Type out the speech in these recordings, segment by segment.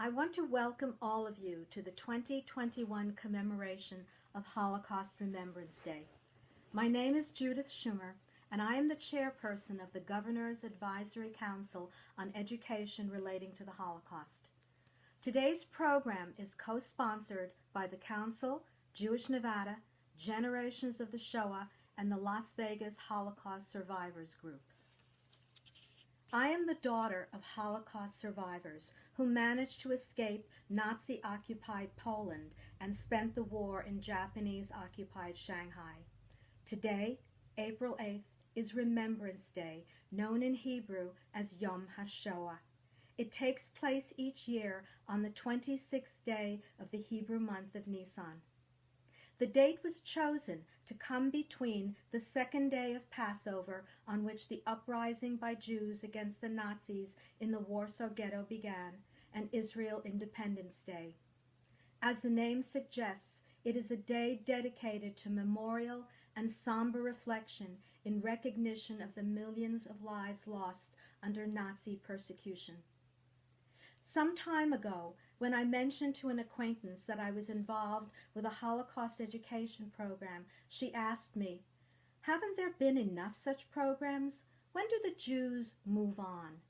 I want to welcome all of you to the 2021 commemoration of Holocaust Remembrance Day. My name is Judith Schumer, and I am the chairperson of the Governor's Advisory Council on Education relating to the Holocaust. Today's program is co-sponsored by the Council, Jewish Nevada, Generations of the Shoah, and the Las Vegas Holocaust Survivors Group. I am the daughter of Holocaust survivors who managed to escape Nazi-occupied Poland and spent the war in Japanese-occupied Shanghai. Today, April 8th, is Remembrance Day, known in Hebrew as Yom HaShoah. It takes place each year on the 26th day of the Hebrew month of Nisan. The date was chosen to come between the second day of Passover, on which the uprising by Jews against the Nazis in the Warsaw Ghetto began, and Israel Independence Day. As the name suggests, it is a day dedicated to memorial and somber reflection in recognition of the millions of lives lost under Nazi persecution. Some time ago, when I mentioned to an acquaintance that I was involved with a Holocaust education program, she asked me, "Haven't there been enough such programs? When do the Jews move on?"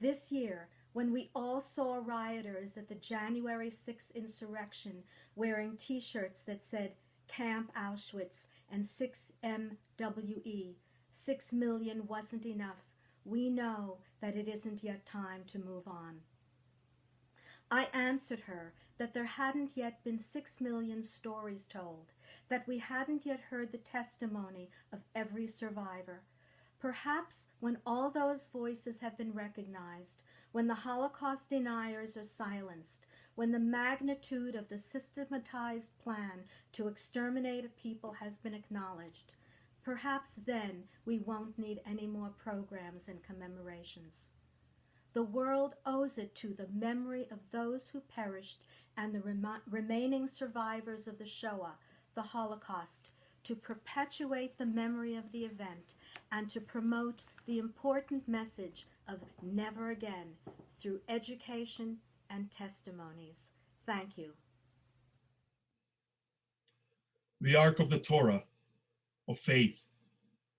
This year, when we all saw rioters at the January 6th insurrection wearing T-shirts that said Camp Auschwitz and 6MWE, 6 million wasn't enough, we know that it isn't yet time to move on. I answered her that there hadn't yet been 6 million stories told, that we hadn't yet heard the testimony of every survivor. Perhaps when all those voices have been recognized, when the Holocaust deniers are silenced, when the magnitude of the systematized plan to exterminate a people has been acknowledged, perhaps then we won't need any more programs and commemorations. The world owes it to the memory of those who perished and the remaining survivors of the Shoah, the Holocaust, to perpetuate the memory of the event and to promote the important message of never again through education and testimonies. Thank you. The Ark of the Torah, of faith,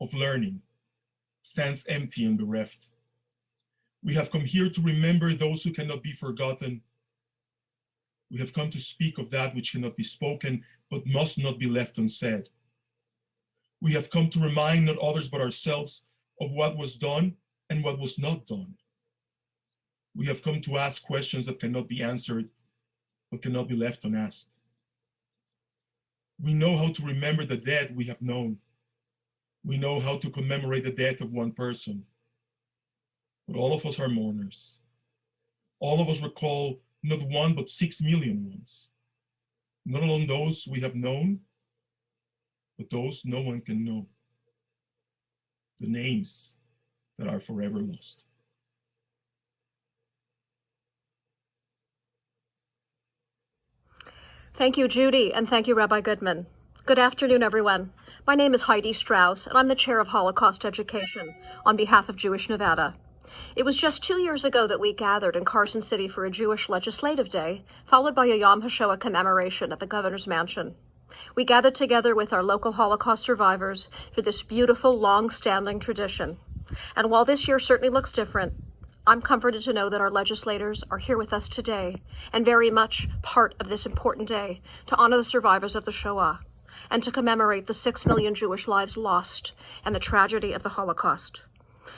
of learning, stands empty and bereft. We have come here to remember those who cannot be forgotten. We have come to speak of that which cannot be spoken, but must not be left unsaid. We have come to remind not others but ourselves of what was done and what was not done. We have come to ask questions that cannot be answered, but cannot be left unasked. We know how to remember the dead we have known. We know how to commemorate the death of one person. But all of us are mourners. All of us recall not one, but 6 million ones. Not alone those we have known, but those no one can know. The names that are forever lost. Thank you, Judy, and thank you, Rabbi Goodman. Good afternoon, everyone. My name is Heidi Strauss, and I'm the chair of Holocaust Education on behalf of Jewish Nevada. It was just 2 years ago that we gathered in Carson City for a Jewish Legislative Day, followed by a Yom HaShoah Commemoration at the Governor's Mansion. We gathered together with our local Holocaust survivors for this beautiful, long-standing tradition. And while this year certainly looks different, I'm comforted to know that our legislators are here with us today and very much part of this important day to honor the survivors of the Shoah and to commemorate the 6 million Jewish lives lost and the tragedy of the Holocaust.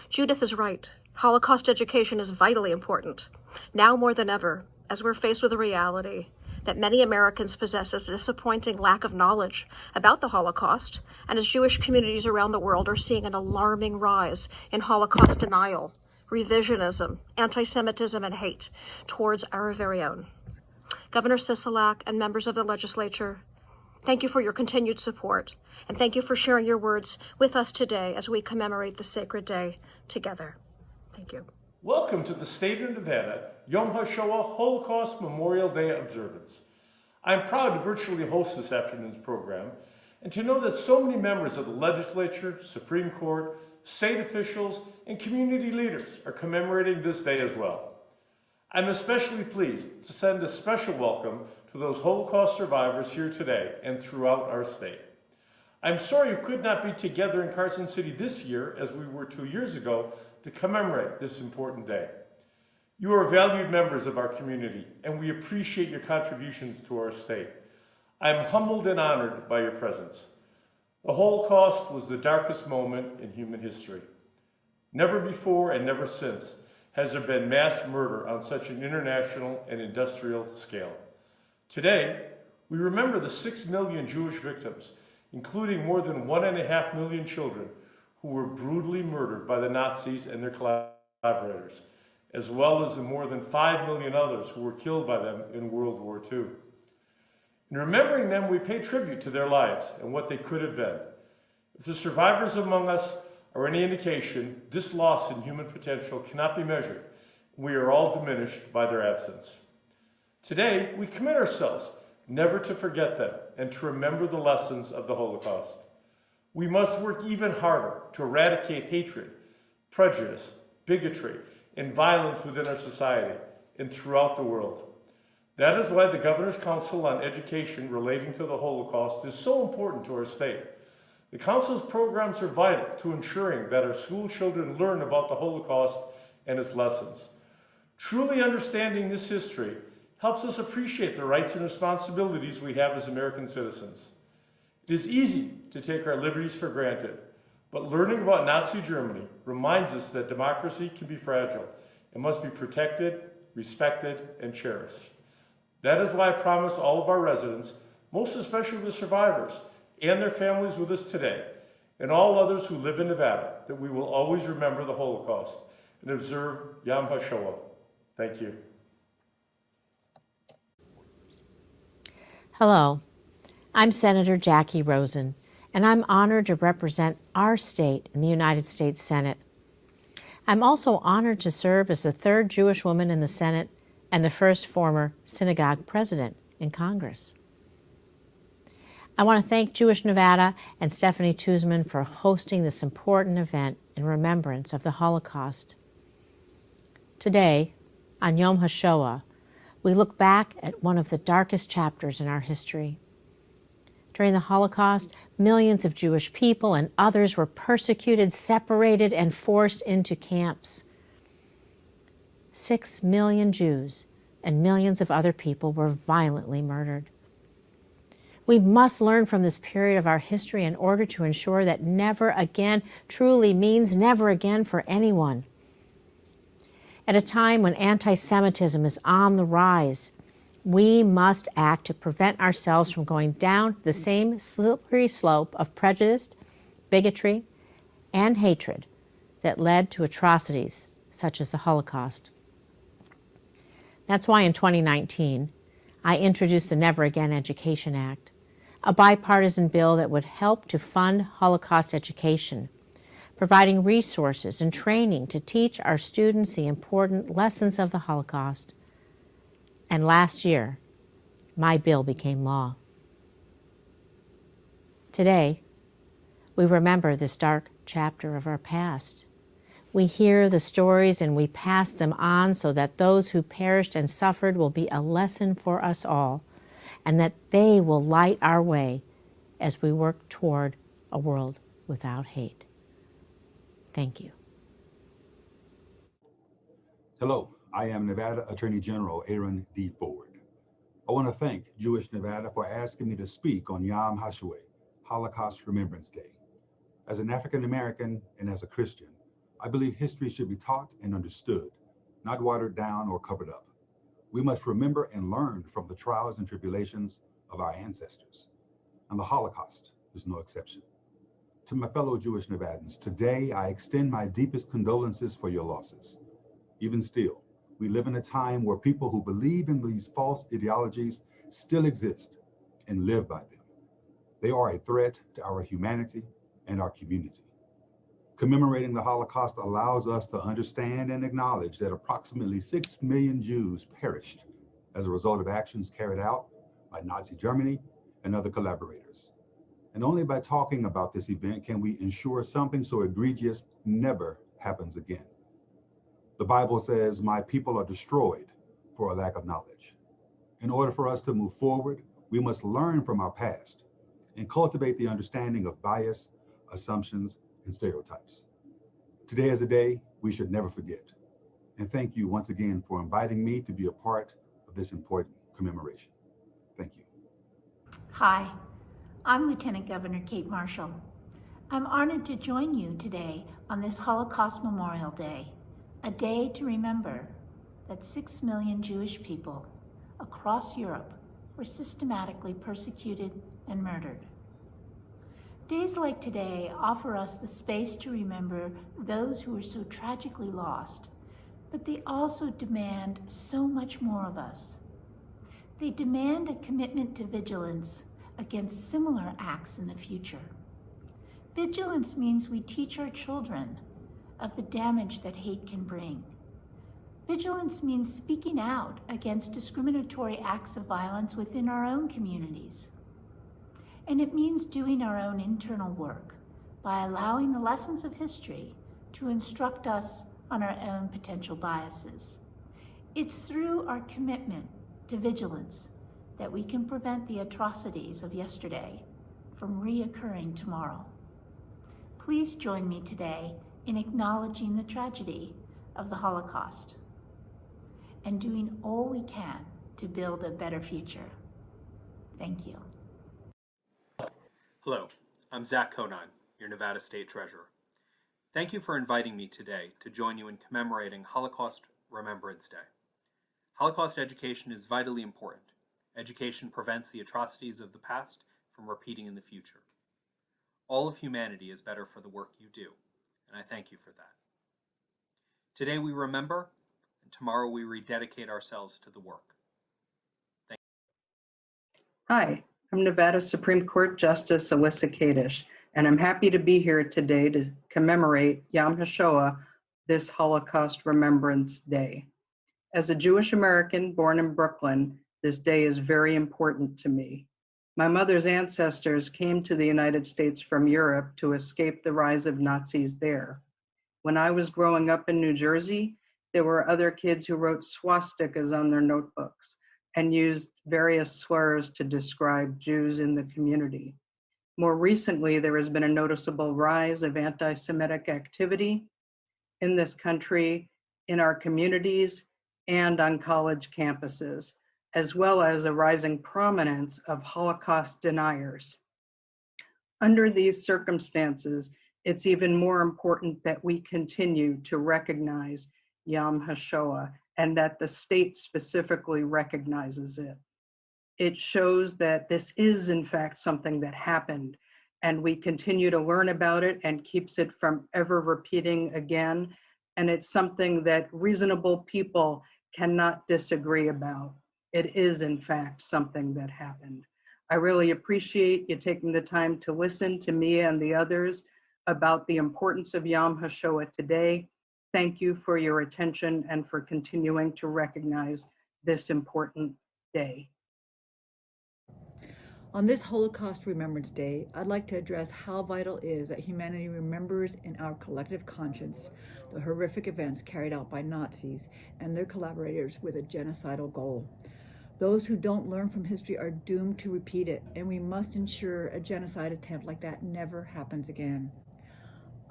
Judith is right. Holocaust education is vitally important, now more than ever, as we're faced with the reality that many Americans possess a disappointing lack of knowledge about the Holocaust, and as Jewish communities around the world are seeing an alarming rise in Holocaust denial, revisionism, anti-Semitism, and hate towards our very own. Governor Sisolak and members of the legislature, thank you for your continued support, and thank you for sharing your words with us today as we commemorate the sacred day together. Thank you. Welcome to the State of Nevada Yom HaShoah Holocaust Memorial Day observance. I'm proud to virtually host this afternoon's program and to know that so many members of the legislature, Supreme Court, state officials, and community leaders are commemorating this day as well. I'm especially pleased to send a special welcome to those Holocaust survivors here today and throughout our state. I'm sorry you could not be together in Carson City this year as we were 2 years ago to commemorate this important day. You are valued members of our community, and we appreciate your contributions to our state. I am humbled and honored by your presence. The Holocaust was the darkest moment in human history. Never before and never since has there been mass murder on such an international and industrial scale. Today, we remember the 6 million Jewish victims, including more than 1.5 million children who were brutally murdered by the Nazis and their collaborators, as well as the more than 5 million others who were killed by them in World War II. In remembering them, we pay tribute to their lives and what they could have been. If the survivors among us are any indication, this loss in human potential cannot be measured. We are all diminished by their absence. Today, we commit ourselves never to forget them and to remember the lessons of the Holocaust. We must work even harder to eradicate hatred, prejudice, bigotry, and violence within our society and throughout the world. That is why the Governor's Council on Education relating to the Holocaust is so important to our state. The Council's programs are vital to ensuring that our school children learn about the Holocaust and its lessons. Truly understanding this history helps us appreciate the rights and responsibilities we have as American citizens. It is easy to take our liberties for granted, but learning about Nazi Germany reminds us that democracy can be fragile and must be protected, respected, and cherished. That is why I promise all of our residents, most especially the survivors and their families with us today, and all others who live in Nevada, that we will always remember the Holocaust and observe Yom HaShoah. Thank you. Hello, I'm Senator Jackie Rosen, and I'm honored to represent our state in the United States Senate. I'm also honored to serve as the third Jewish woman in the Senate and the first former synagogue president in Congress. I want to thank Jewish Nevada and Stephanie Tuzman for hosting this important event in remembrance of the Holocaust. Today, on Yom HaShoah, we look back at one of the darkest chapters in our history. During the Holocaust, millions of Jewish people and others were persecuted, separated, and forced into camps. 6 million Jews and millions of other people were violently murdered. We must learn from this period of our history in order to ensure that never again truly means never again for anyone. At a time when anti-Semitism is on the rise, we must act to prevent ourselves from going down the same slippery slope of prejudice, bigotry, and hatred that led to atrocities such as the Holocaust. That's why in 2019, I introduced the Never Again Education Act, a bipartisan bill that would help to fund Holocaust education, providing resources and training to teach our students the important lessons of the Holocaust. And last year, my bill became law. Today, we remember this dark chapter of our past. We hear the stories and we pass them on so that those who perished and suffered will be a lesson for us all, and that they will light our way as we work toward a world without hate. Thank you. Hello, I am Nevada Attorney General Aaron D. Ford. I want to thank Jewish Nevada for asking me to speak on Yom HaShoah, Holocaust Remembrance Day. As an African American and as a Christian, I believe history should be taught and understood, not watered down or covered up. We must remember and learn from the trials and tribulations of our ancestors, and the Holocaust is no exception. To my fellow Jewish Nevadans, today I extend my deepest condolences for your losses. Even still, we live in a time where people who believe in these false ideologies still exist and live by them. They are a threat to our humanity and our community. Commemorating the Holocaust allows us to understand and acknowledge that approximately 6 million Jews perished as a result of actions carried out by Nazi Germany and other collaborators. And only by talking about this event can we ensure something so egregious never happens again. The Bible says, "My people are destroyed for a lack of knowledge. In order for us to move forward, we must learn from our past and cultivate the understanding of bias, assumptions, and stereotypes. Today is a day we should never forget. And thank you once again for inviting me to be a part of this important commemoration. Thank you. Hi, I'm Lieutenant Governor Kate Marshall. I'm honored to join you today on this Holocaust Memorial Day, a day to remember that 6 million Jewish people across Europe were systematically persecuted and murdered. Days like today offer us the space to remember those who were so tragically lost, but they also demand so much more of us. They demand a commitment to vigilance against similar acts in the future. Vigilance means we teach our children of the damage that hate can bring. Vigilance means speaking out against discriminatory acts of violence within our own communities. And it means doing our own internal work by allowing the lessons of history to instruct us on our own potential biases. It's through our commitment to vigilance that we can prevent the atrocities of yesterday from reoccurring tomorrow. Please join me today in acknowledging the tragedy of the Holocaust and doing all we can to build a better future. Thank you. Hello, I'm Zach Conine, your Nevada State Treasurer. Thank you for inviting me today to join you in commemorating Holocaust Remembrance Day. Holocaust education is vitally important. Education prevents the atrocities of the past from repeating in the future. All of humanity is better for the work you do, and I thank you for that. Today we remember, and tomorrow we rededicate ourselves to the work. Thank you. Hi, I'm Nevada Supreme Court Justice Alyssa Kadish, and I'm happy to be here today to commemorate Yom HaShoah, this Holocaust Remembrance Day. As a Jewish American born in Brooklyn, this day is very important to me. My mother's ancestors came to the United States from Europe to escape the rise of Nazis there. When I was growing up in New Jersey, there were other kids who wrote swastikas on their notebooks and used various slurs to describe Jews in the community. More recently, there has been a noticeable rise of anti-Semitic activity in this country, in our communities, and on college campuses, as well as a rising prominence of Holocaust deniers. Under these circumstances, it's even more important that we continue to recognize Yom HaShoah and that the state specifically recognizes it. It shows that this is in fact something that happened, and we continue to learn about it and keeps it from ever repeating again. And it's something that reasonable people cannot disagree about. It is in fact something that happened. I really appreciate you taking the time to listen to me and the others about the importance of Yom HaShoah today. Thank you for your attention and for continuing to recognize this important day. On this Holocaust Remembrance Day, I'd like to address how vital it is that humanity remembers in our collective conscience the horrific events carried out by Nazis and their collaborators with a genocidal goal. Those who don't learn from history are doomed to repeat it, and we must ensure a genocide attempt like that never happens again.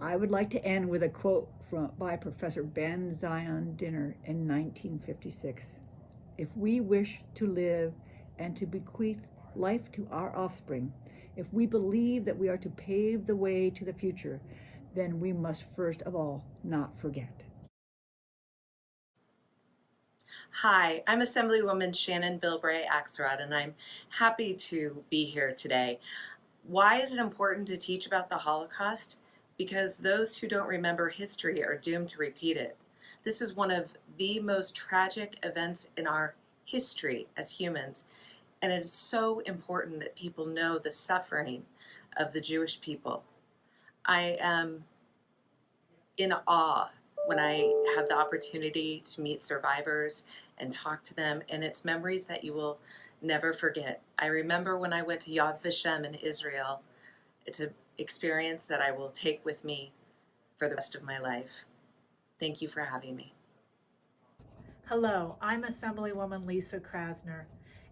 I would like to end with a quote by Professor Ben Zion Dinner in 1956. If we wish to live and to bequeath life to our offspring, if we believe that we are to pave the way to the future, then we must first of all not forget. Hi, I'm Assemblywoman Shannon Bilbray Axelrod, and I'm happy to be here today. Why is it important to teach about the Holocaust? Because those who don't remember history are doomed to repeat it. This is one of the most tragic events in our history as humans, and it is so important that people know the suffering of the Jewish people. I am in awe when I have the opportunity to meet survivors and talk to them, and it's memories that you will never forget. I remember when I went to Yad Vashem in Israel. It's an experience that I will take with me for the rest of my life. Thank you for having me. Hello, I'm Assemblywoman Lisa Krasner.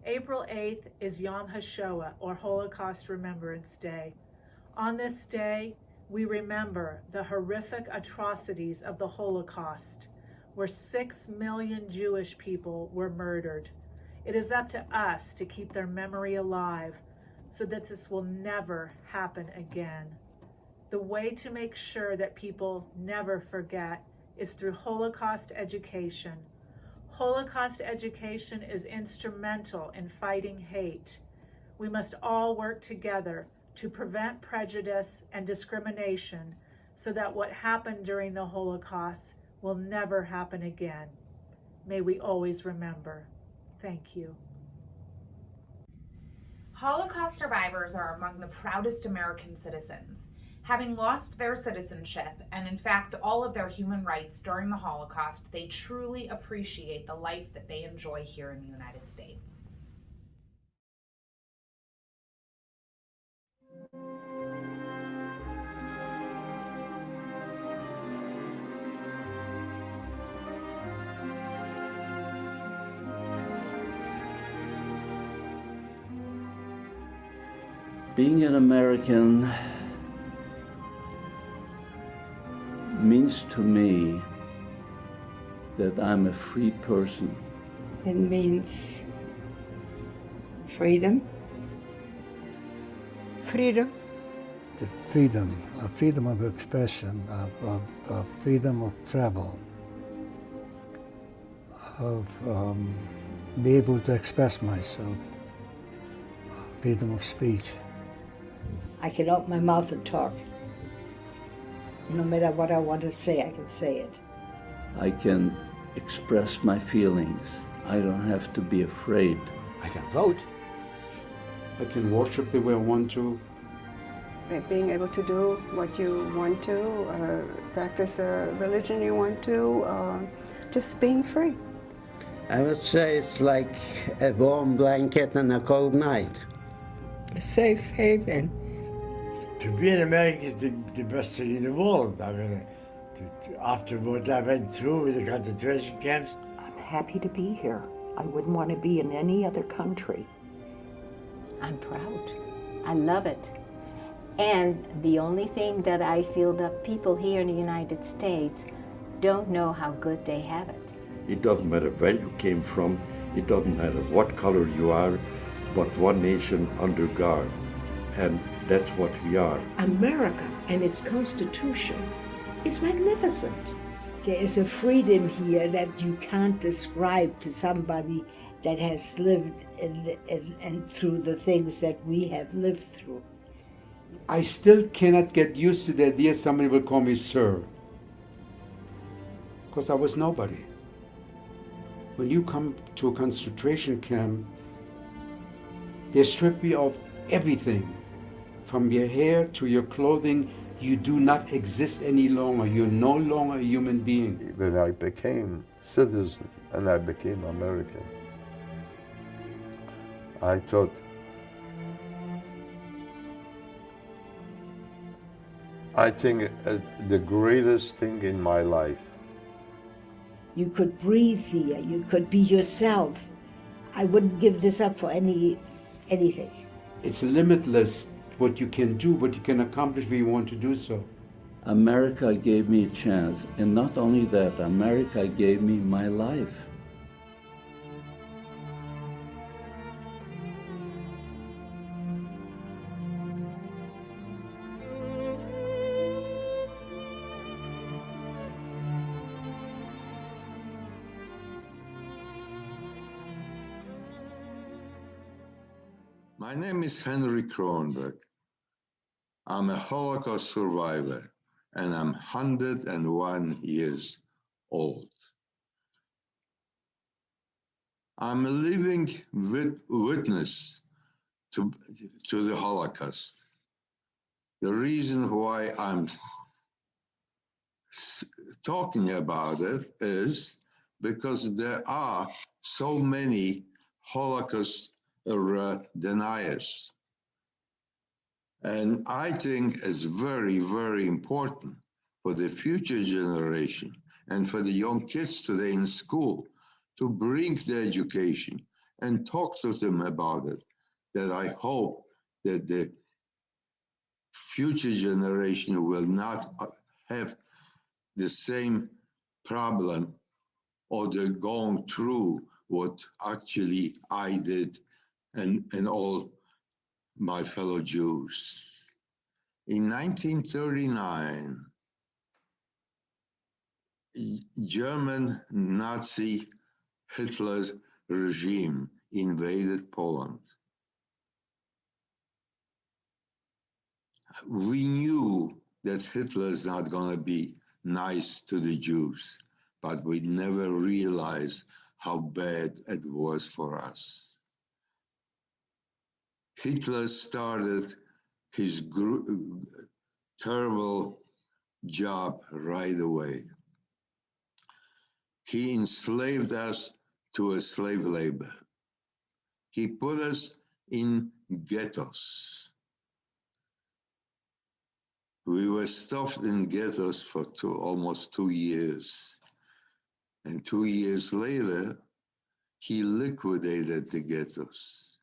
April 8th is Yom HaShoah, or Holocaust Remembrance Day. On this day, we remember the horrific atrocities of the Holocaust, where 6 million Jewish people were murdered. It is up to us to keep their memory alive so that this will never happen again. The way to make sure that people never forget is through Holocaust education. Holocaust education is instrumental in fighting hate. We must all work together to prevent prejudice and discrimination so that what happened during the Holocaust will never happen again. May we always remember. Thank you. Holocaust survivors are among the proudest American citizens. Having lost their citizenship and, in fact, all of their human rights during the Holocaust, they truly appreciate the life that they enjoy here in the United States. Being an American means to me that I'm a free person. It means freedom. Freedom. The freedom of expression, of freedom of travel, of be able to express myself, freedom of speech. I can open my mouth and talk. No matter what I want to say, I can say it. I can express my feelings. I don't have to be afraid. I can vote. I can worship the way I want to. Being able to do what you want to, practice the religion you want to, just being free. I would say it's like a warm blanket on a cold night. A safe haven. To be an American is the best thing in the world. I mean, after what I went through with the concentration camps. I'm happy to be here. I wouldn't want to be in any other country. I'm proud. I love it. And the only thing that I feel that people here in the United States don't know how good they have it. It doesn't matter where you came from, it doesn't matter what color you are, but one nation under God. And that's what we are. America and its Constitution is magnificent. There is a freedom here that you can't describe to somebody that has lived and through the things that we have lived through. I still cannot get used to the idea somebody will call me sir, because I was nobody. When you come to a concentration camp, they strip you of everything. From your hair to your clothing, you do not exist any longer. You're no longer a human being. When I became citizen and I became American, I thought, I think the greatest thing in my life. You could breathe here, you could be yourself. I wouldn't give this up for anything. It's limitless what you can do, what you can accomplish when you want to do so. America gave me a chance, and not only that, America gave me my life. My name is Henry Kronberg. I'm a Holocaust survivor, and I'm 101 years old. I'm a living witness to the Holocaust. The reason why I'm talking about it is because there are so many Holocaust deniers. And I think it's very, very important for the future generation and for the young kids today in school to bring the education and talk to them about it, that I hope that the future generation will not have the same problem or they're going through what actually I did and all my fellow Jews. In 1939, German Nazi Hitler's regime invaded Poland. We knew that Hitler is not going to be nice to the Jews, but we never realized how bad it was for us. Hitler started his terrible job right away. He enslaved us to a slave labor. He put us in ghettos. We were stuffed in ghettos for almost 2 years. And 2 years later, he liquidated the ghettos.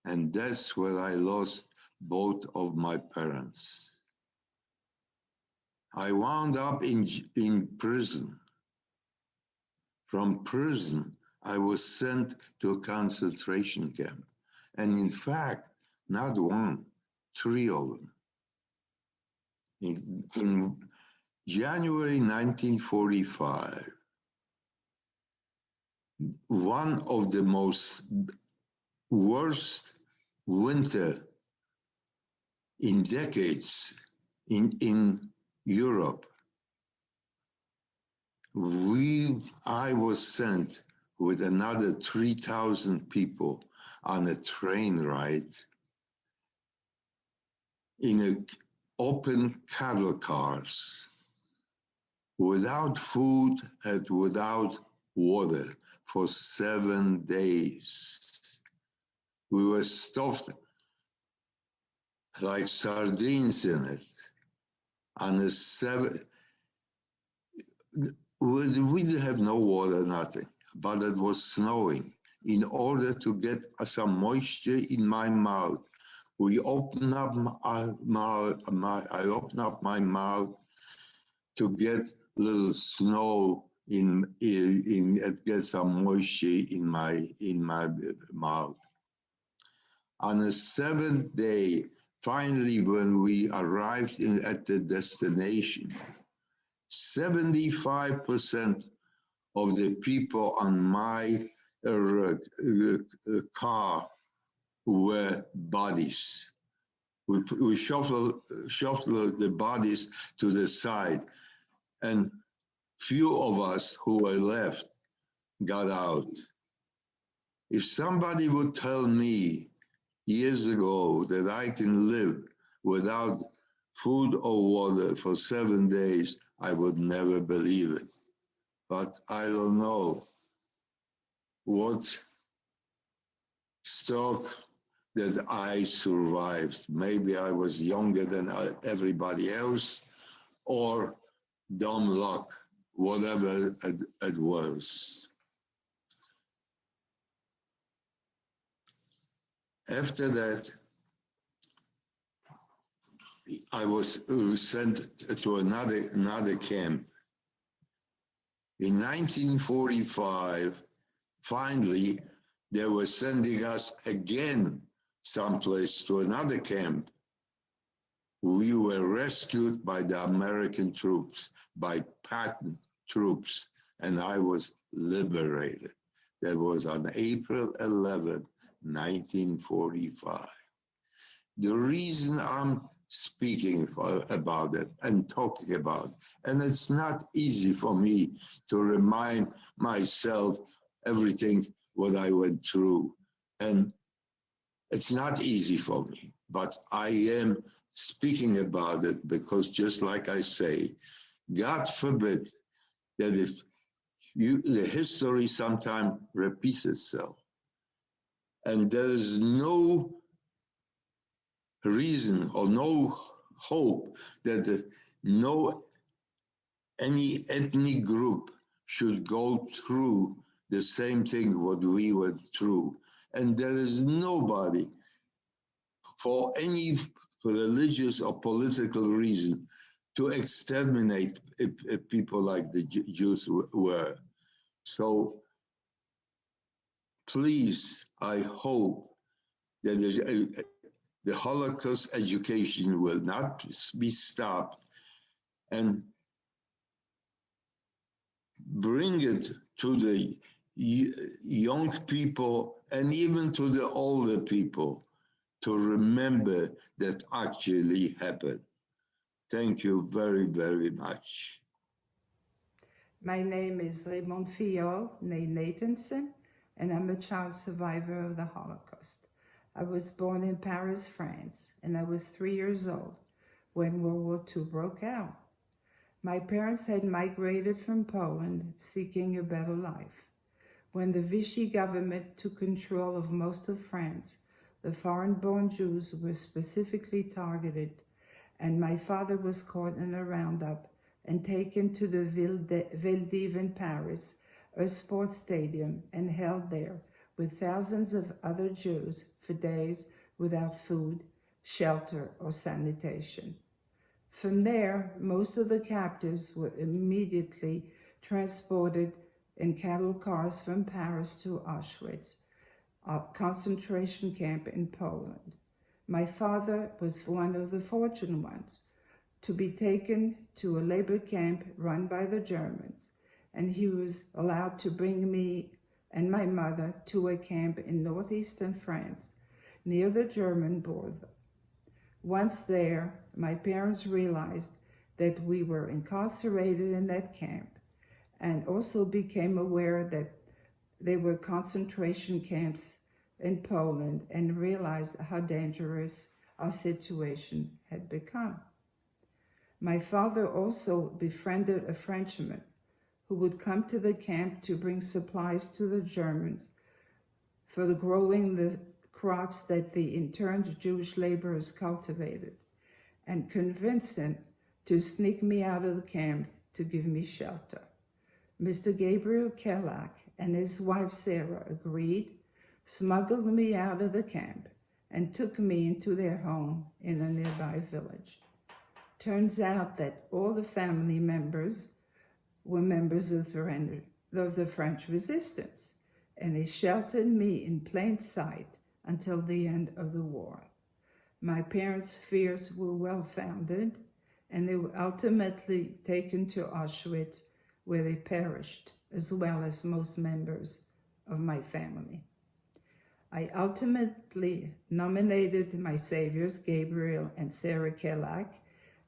And that's where I lost both of my parents. I wound up in prison. From prison, I was sent to a concentration camp. And in fact, not one, 3 of them. In January 1945, one of the most worst winter in decades in Europe, I was sent with another 3,000 people on a train ride in an open cattle cars, without food and without water for 7 days. We were stuffed like sardines in it. On the we didn't have no water, nothing, but it was snowing. In order to get some moisture in my mouth, I opened up my mouth to get little snow and get some moisture in my mouth. On the 7th day, finally, when we arrived at the destination, 75% of the people on my car were bodies. We shuffled the bodies to the side, and few of us who were left got out. If somebody would tell me years ago that I can live without food or water for 7 days, I would never believe it. But I don't know what struck that I survived. Maybe I was younger than everybody else, or dumb luck, whatever it was. After that, I was sent to another camp. In 1945, finally, they were sending us again someplace to another camp. We were rescued by the American troops, by Patton troops, and I was liberated. That was on April 11, 1945. The reason I'm speaking about it and talking about it, and it's not easy for me to remind myself everything what I went through, and it's not easy for me, but I am speaking about it because, just like I say, God forbid that if the history sometimes repeats itself, and there is no reason or no hope that any ethnic group should go through the same thing what we went through. And there is nobody, for any religious or political reason, to exterminate people like the Jews were. So please, I hope that the Holocaust education will not be stopped, and bring it to the young people and even to the older people to remember that actually happened. Thank you very, very much. My name is Raymond Fiol, née Nathanson, and I'm a child survivor of the Holocaust. I was born in Paris, France, and I was 3 years old when World War II broke out. My parents had migrated from Poland seeking a better life. When the Vichy government took control of most of France, the foreign-born Jews were specifically targeted, and my father was caught in a roundup and taken to the Ville d'Yves in Paris, a sports stadium, and held there with thousands of other Jews for days without food, shelter, or sanitation. From there, most of the captives were immediately transported in cattle cars from Paris to Auschwitz, a concentration camp in Poland. My father was one of the fortunate ones to be taken to a labor camp run by the Germans, and he was allowed to bring me and my mother to a camp in northeastern France near the German border. Once there, my parents realized that we were incarcerated in that camp, and also became aware that there were concentration camps in Poland, and realized how dangerous our situation had become. My father also befriended a Frenchman who would come to the camp to bring supplies to the Germans for growing the crops that the interned Jewish laborers cultivated, and convinced him to sneak me out of the camp to give me shelter. Mr. Gabriel Kellak and his wife Sarah agreed, smuggled me out of the camp, and took me into their home in a nearby village. Turns out that all the family members were members of the French resistance, and they sheltered me in plain sight until the end of the war. My parents' fears were well-founded, and they were ultimately taken to Auschwitz, where they perished, as well as most members of my family. I ultimately nominated my saviors, Gabriel and Sarah Kellak,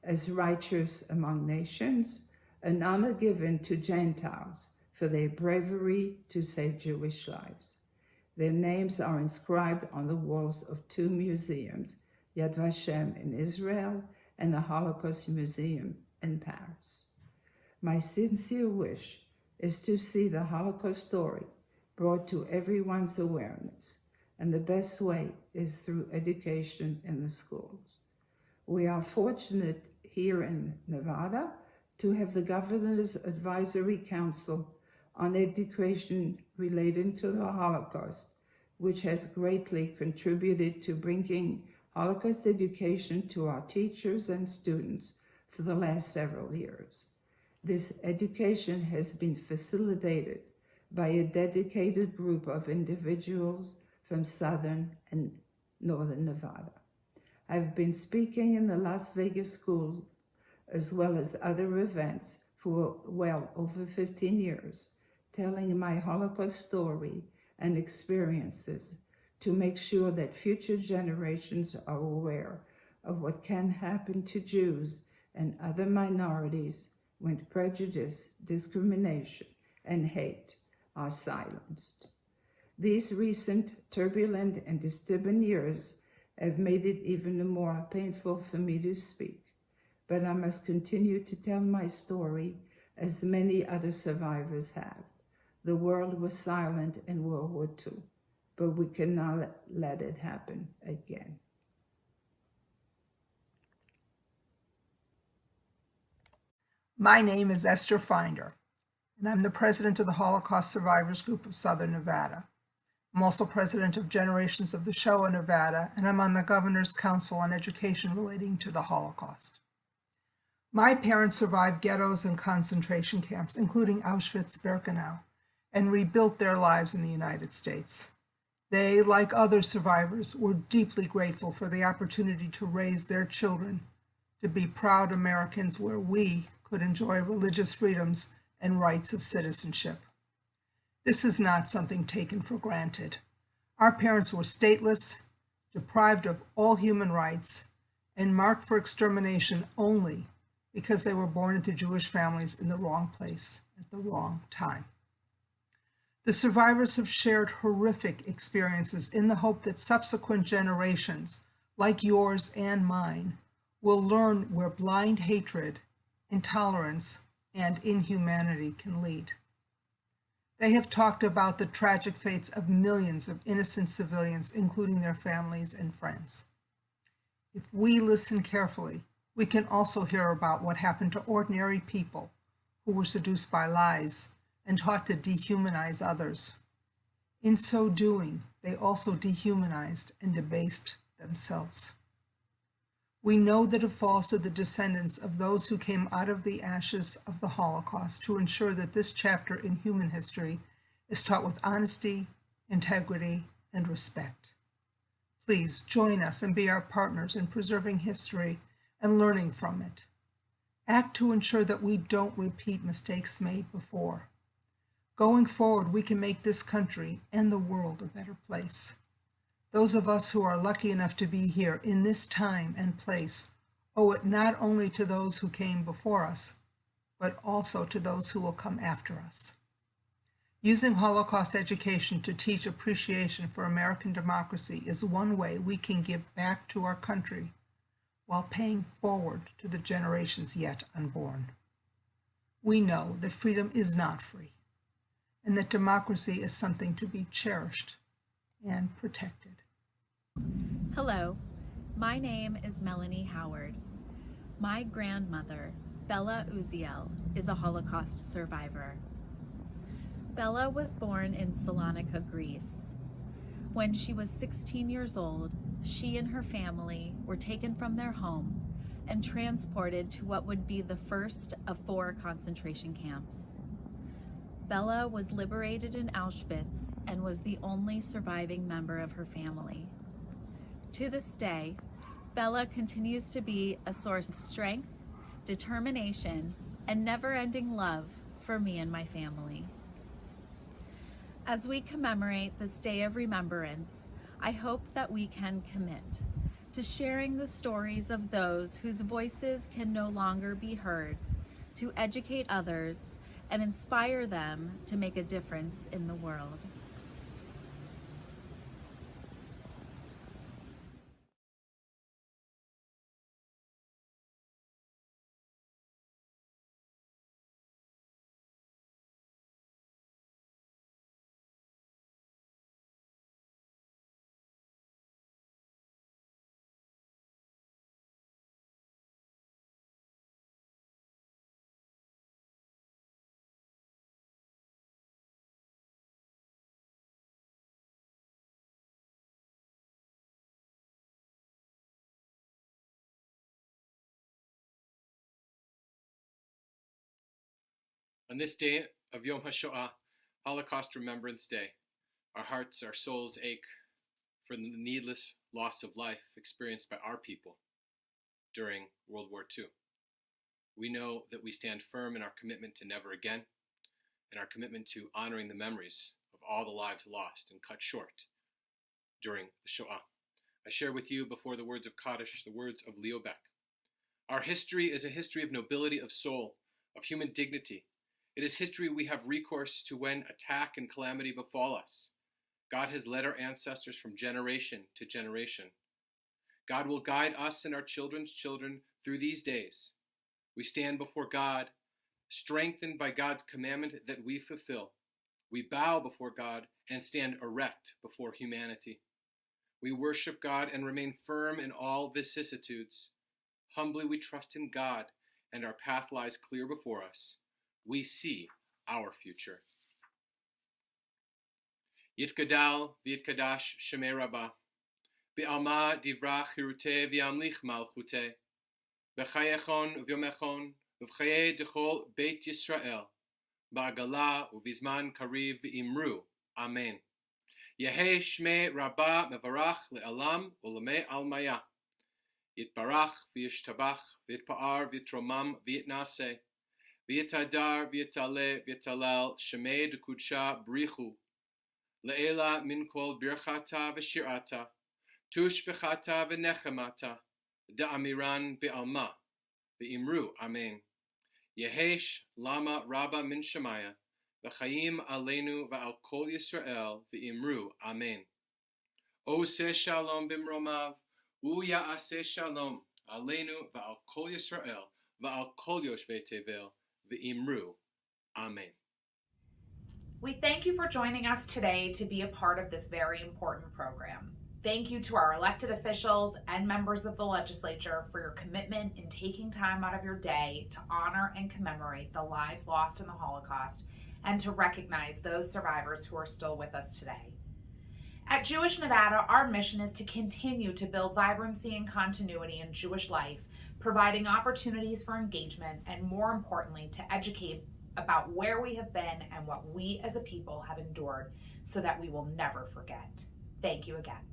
as righteous among nations, an honor given to Gentiles for their bravery to save Jewish lives. Their names are inscribed on the walls of 2 museums, Yad Vashem in Israel and the Holocaust Museum in Paris. My sincere wish is to see the Holocaust story brought to everyone's awareness, and the best way is through education in the schools. We are fortunate here in Nevada to have the Governor's Advisory Council on Education relating to the Holocaust, which has greatly contributed to bringing Holocaust education to our teachers and students for the last several years. This education has been facilitated by a dedicated group of individuals from Southern and Northern Nevada. I've been speaking in the Las Vegas school as well as other events for well over 15 years, telling my Holocaust story and experiences to make sure that future generations are aware of what can happen to Jews and other minorities when prejudice, discrimination, and hate are silenced. These recent turbulent and disturbing years have made it even more painful for me to speak, but I must continue to tell my story as many other survivors have. The world was silent in World War II, but we cannot let it happen again. My name is Esther Finder. and I'm the president of the Holocaust Survivors Group of Southern Nevada. I'm also president of Generations of the Shoah Nevada, and I'm on the Governor's Council on Education relating to the Holocaust. My parents survived ghettos and concentration camps, including Auschwitz-Birkenau, and rebuilt their lives in the United States. They, like other survivors, were deeply grateful for the opportunity to raise their children to be proud Americans where we could enjoy religious freedoms and rights of citizenship. This is not something taken for granted. Our parents were stateless, deprived of all human rights, and marked for extermination only because they were born into Jewish families in the wrong place at the wrong time. The survivors have shared horrific experiences in the hope that subsequent generations, like yours and mine, will learn where blind hatred, intolerance, and inhumanity can lead. They have talked about the tragic fates of millions of innocent civilians, including their families and friends. If we listen carefully, we can also hear about what happened to ordinary people who were seduced by lies and taught to dehumanize others. In so doing, they also dehumanized and debased themselves. We know that it falls to the descendants of those who came out of the ashes of the Holocaust to ensure that this chapter in human history is taught with honesty, integrity, and respect. Please join us and be our partners in preserving history and learning from it. Act to ensure that we don't repeat mistakes made before. Going forward, we can make this country and the world a better place. Those of us who are lucky enough to be here in this time and place owe it not only to those who came before us, but also to those who will come after us. Using Holocaust education to teach appreciation for American democracy is one way we can give back to our country while paying forward to the generations yet unborn. We know that freedom is not free, and that democracy is something to be cherished and protected. Hello, my name is Melanie Howard. My grandmother, Bella Uziel, is a Holocaust survivor. Bella was born in Salonika, Greece. When she was 16 years old, she and her family were taken from their home and transported to what would be the first of 4 concentration camps. Bella was liberated in Auschwitz and was the only surviving member of her family. To this day, Bella continues to be a source of strength, determination, and never-ending love for me and my family. As we commemorate this Day of Remembrance, I hope that we can commit to sharing the stories of those whose voices can no longer be heard, to educate others and inspire them to make a difference in the world. On this day of Yom HaShoah, Holocaust Remembrance Day, our hearts, our souls ache for the needless loss of life experienced by our people during World War II. We know that we stand firm in our commitment to never again, and our commitment to honoring the memories of all the lives lost and cut short during the Shoah. I share with you, before the words of Kaddish, the words of Leo Beck. Our history is a history of nobility of soul, of human dignity. It is history we have recourse to when attack and calamity befall us. God has led our ancestors from generation to generation. God will guide us and our children's children through these days. We stand before God, strengthened by God's commandment that we fulfill. We bow before God and stand erect before humanity. We worship God and remain firm in all vicissitudes. Humbly we trust in God, and our path lies clear before us. We see our future. Yitgadal v'yitkadash shemei Rabbah, B'alma divrach chiruteh v'yamlich malchuteh, B'chayechon v'yomechon, v'chayei dechol Beit Yisrael, Ba'agala u'vizman kariv v'imru. Amen. Yehei shmei Rabbah mevarach le'alam u'lemei almaya. Yitbarach v'yishtabach v'yitpa'ar v'yitromam v'yitnaseh. V'yitadar v'yitaleh v'yitalal shemei dekudsha brichu. Le'ela min kol birchata v'shirata. Tush b'chata v'nechemata. Da'amiran be'alma. V'imru. Amen. Yehesh lama rabba min shemaya. V'chayim aleinu v'al kol Yisrael. V'imru. Amen. Oseh shalom bimromav. U'ya'aseh shalom. Aleinu v'al kol Yisrael. V'al kol yoshvei tevel. V'imru. Amen. We thank you for joining us today to be a part of this very important program. Thank you to our elected officials and members of the legislature for your commitment in taking time out of your day to honor and commemorate the lives lost in the Holocaust and to recognize those survivors who are still with us today. At Jewish Nevada, our mission is to continue to build vibrancy and continuity in Jewish life, providing opportunities for engagement and, more importantly, to educate about where we have been and what we as a people have endured so that we will never forget. Thank you again.